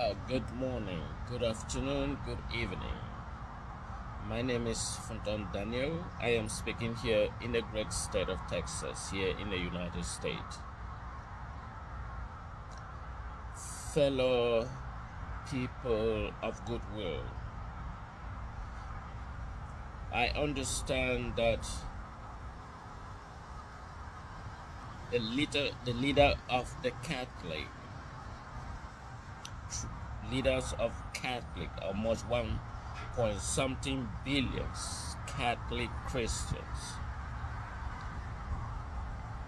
Good morning, good afternoon, good evening. My name is Fonton Daniel. I am speaking here in the great state of Texas, here in the United States. Fellow people of goodwill, I understand that the leader of the Catholic leaders of Catholic, almost 1 point something billions Catholic Christians,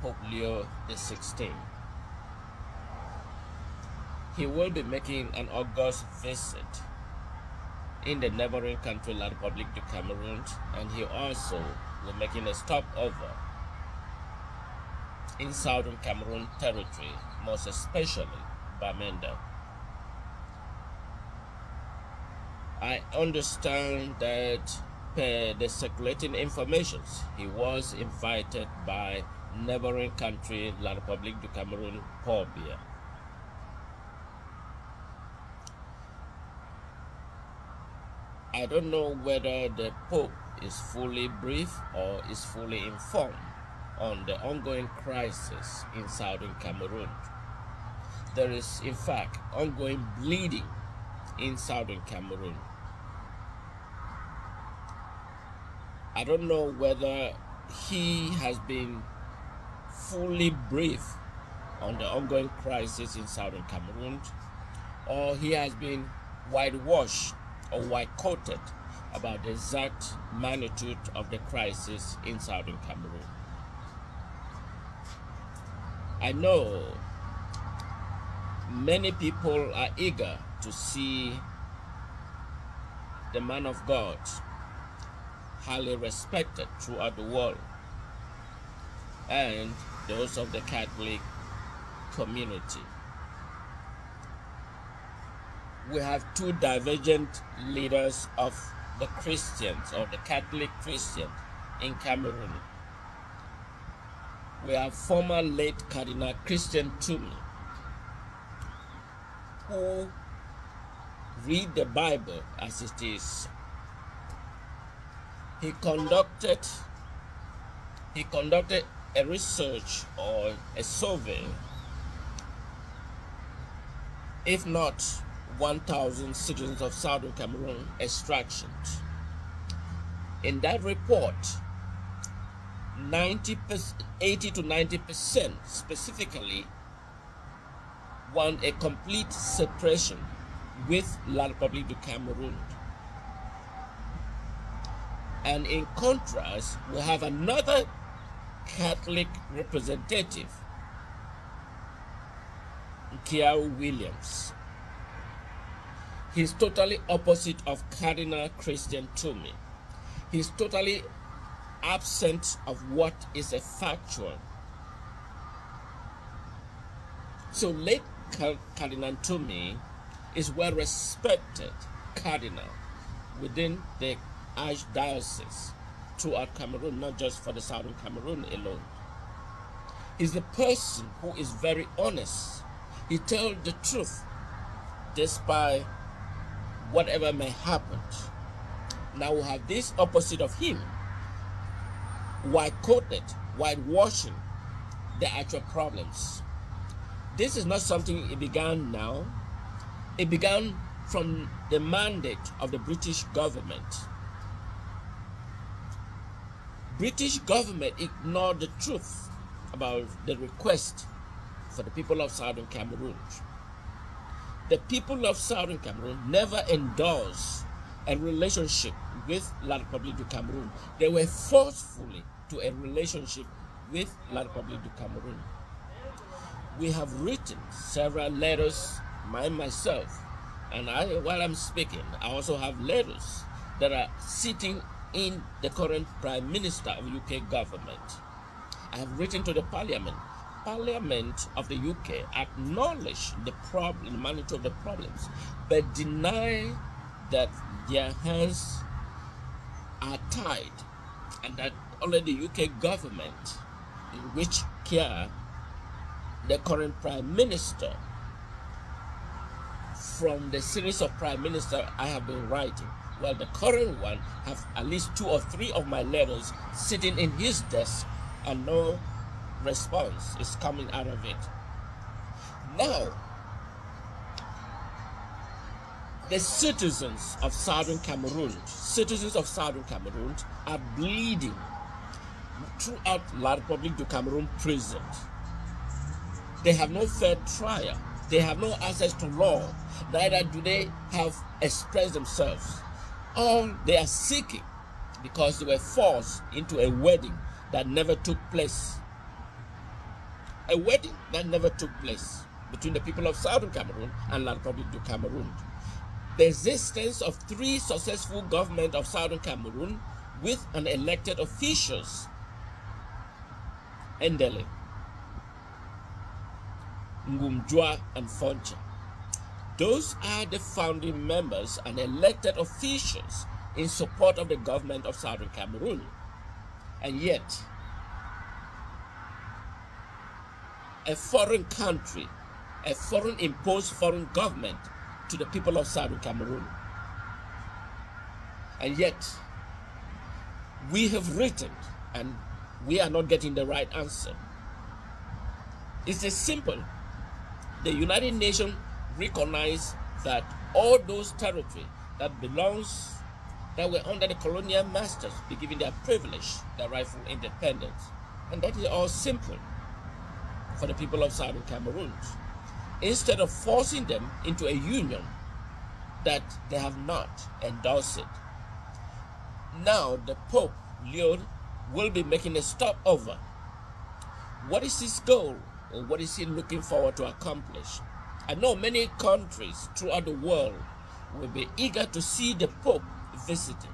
Pope Leo XIV. He will be making an August visit in the neighboring country, La Republic du Cameroon, and he also will be making a stopover in southern Cameroon territory, most especially Bamenda. I understand that per the circulating information, he was invited by neighboring country, La Republic du Cameroon, Paul Biya. I don't know whether the Pope is fully briefed or is fully informed on the ongoing crisis in southern Cameroon. There is, in fact, ongoing bleeding in southern Cameroon. I don't know whether he has been fully briefed on the ongoing crisis in southern Cameroon, or he has been whitewashed or white-coated about the exact magnitude of the crisis in southern Cameroon. I know many people are eager to see the man of God highly respected throughout the world, and those of the Catholic community. We have two divergent leaders of the Christians, or the Catholic Christians in Cameroon. We have former late Cardinal Christian Toomey, who read the Bible as it is. He conducted a research or a survey, if not 1,000 citizens of southern Cameroon extractions. In that report, 80 to 90% specifically want a complete separation with La Republic du Cameroon. And in contrast, we have another Catholic representative, Kiao Williams. He's totally opposite of Cardinal Christian Toomey. He's totally absent of what is a factual. So late Cardinal Toomey is well respected cardinal within the archdiocese throughout Cameroon, not just for the southern Cameroon alone. He's the person who is very honest. He tells the truth despite whatever may happen. Now we have this opposite of him, white-coated, whitewashing the actual problems. This is not something it began now. It began from the mandate of the British government. British government ignored the truth about the request for the people of southern Cameroon. The people of southern Cameroon never endorsed a relationship with La Republic du Cameroon. They were forcefully to a relationship with La Republic du Cameroon. We have written several letters, myself, and while I'm speaking, I also have letters that are sitting in the current Prime Minister of UK government. I have written to the Parliament. Parliament of the UK acknowledge the problem, the magnitude of the problems, but deny that their hands are tied and that only the UK government, in which care the current Prime Minister from the series of prime minister I have been writing. Well, the current one have at least 2 or 3 of my letters sitting in his desk, and no response is coming out of it. Now, the citizens of Southern Cameroon are bleeding throughout La Republique du Cameroon prisons. They have no fair trial. They have no access to law. Neither do they have expressed themselves. All they are seeking, because they were forced into a wedding that never took place. A wedding that never took place between the people of Southern Cameroon and La Republique du Cameroon. The existence of 3 successful governments of Southern Cameroon with an elected officials. Endele, Ngumjua, and Foncha. Those are the founding members and elected officials in support of the government of Southern Cameroon. And yet, a foreign country, a foreign imposed foreign government to the people of Southern Cameroon. And yet, we have written and we are not getting the right answer. It's as simple. The United Nations recognize that all those territories that were under the colonial masters be given their privilege, their rightful independence. And that is all simple for the people of Southern Cameroon. Instead of forcing them into a union that they have not endorsed it. Now the Pope Leo will be making a stopover. What is his goal, or what is he looking forward to accomplish? I know many countries throughout the world will be eager to see the Pope visiting.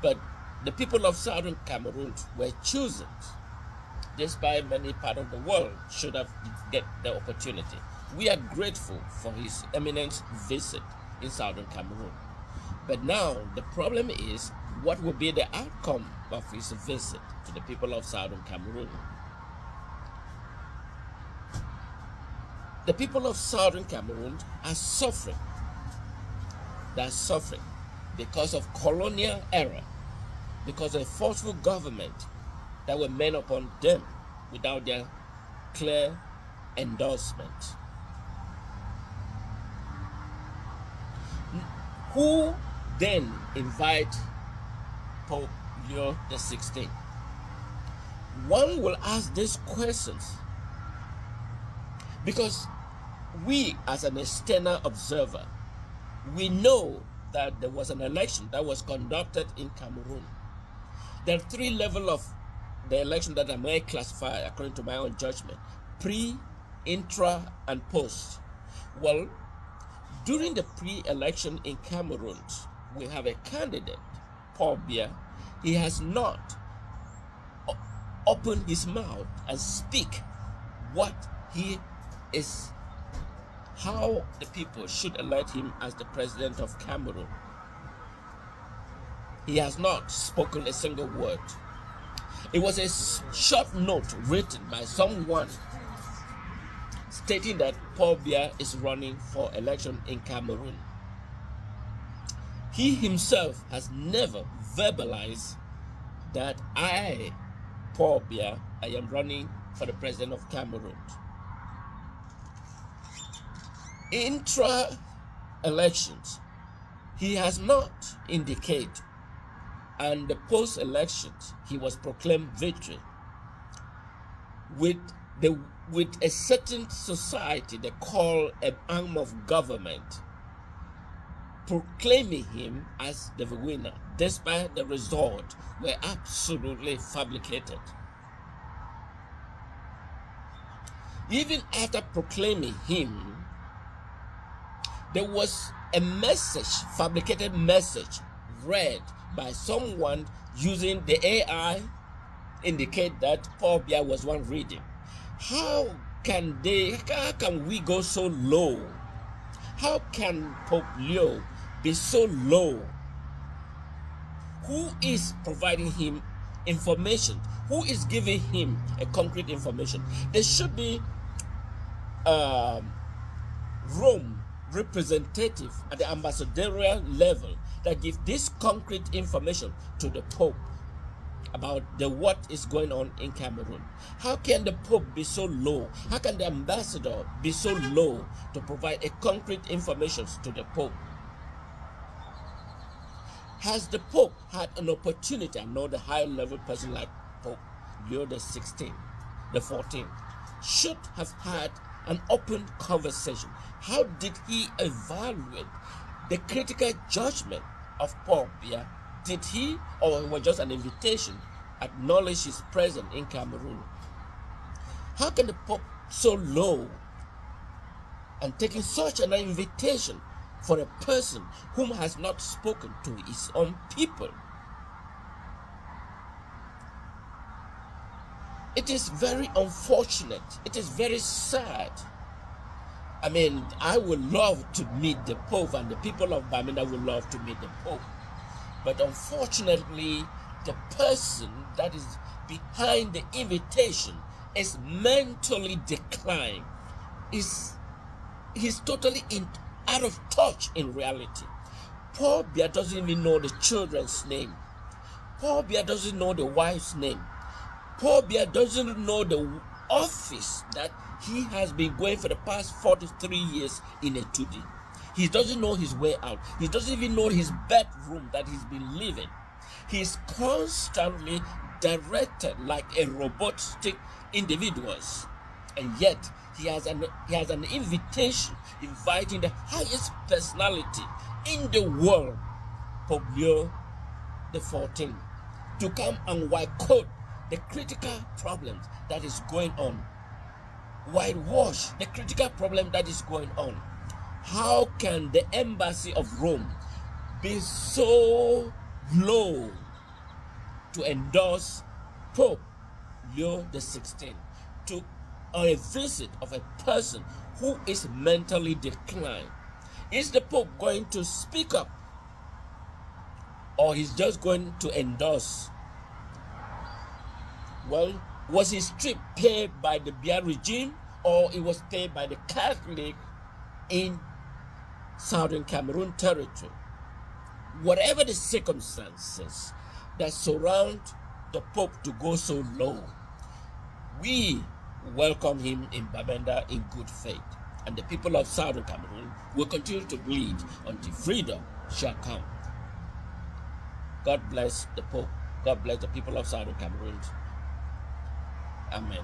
But the people of Southern Cameroon were chosen, despite many parts of the world should have get the opportunity. We are grateful for his eminent visit in Southern Cameroon. But now the problem is, what will be the outcome of his visit to the people of Southern Cameroon? The people of Southern Cameroon are suffering. They are suffering because of colonial error, because of a forceful government that were made upon them without their clear endorsement. Who then invite Pope Leo XIV? One will ask these questions because we, as an external observer, we know that there was an election that was conducted in Cameroon. There are 3 levels of the election that I may classify according to my own judgment: pre, intra, and post. Well, during the pre-election in Cameroon, we have a candidate, Paul Biya. He has not opened his mouth and speak what he is, how the people should elect him as the president of Cameroon. He has not spoken a single word. It was a short note written by someone stating that Paul Biya is running for election in Cameroon. He himself has never verbalized that I, Paul Biya, I am running for the president of Cameroon. Intra-elections, he has not indicated, and the post-elections, he was proclaimed victory with a certain society they call an arm of government proclaiming him as the winner, despite the result were absolutely fabricated. Even after proclaiming him, there was a message, fabricated message, read by someone using the AI, indicate that Paul Biya was one reading. How can we go so low? How can Pope Leo be so low? Who is providing him information? Who is giving him a concrete information? There should be um, Rome representative at the ambassadorial level that give this concrete information to the Pope about what is going on in Cameroon? How can the Pope be so low? How can the ambassador be so low to provide a concrete information to the Pope? Has the Pope had an opportunity? I know the high level person like Pope Leo XIV, the 14th, should have had an open conversation. How did he evaluate the critical judgment of Paul Biya? Did he, or it was just an invitation, acknowledge his presence in Cameroon? How can the Pope so low and taking such an invitation for a person whom has not spoken to his own people? It is very unfortunate. It is very sad. I mean, I would love to meet the Pope, and the people of Bamenda would love to meet the Pope. But unfortunately, the person that is behind the invitation is mentally declined. He's totally out of touch in reality. Paul Biya doesn't even know the children's name. Paul Biya doesn't know the wife's name. Paul Biya doesn't know the office that he has been going for the past 43 years in a 2D. He doesn't know his way out. He doesn't even know his bedroom that he's been living. He's constantly directed like a robotic individuals, and yet he has an invitation inviting the highest personality in the world, Pope Leo XIV, to come and whitecoat the critical problems that is going on, whitewash the critical problem that is going on. How can the embassy of Rome be so low to endorse Pope Leo XVI to a visit of a person who is mentally declined? Is the Pope going to speak up, or he's just going to endorse? Well, was his trip paid by the Biya regime, or it was paid by the Catholic in Southern Cameroon territory? Whatever the circumstances that surround the Pope to go so low, we welcome him in Bamenda in good faith, and the people of Southern Cameroon will continue to bleed until freedom shall come. God bless the Pope. God bless the people of Southern Cameroon. Amen.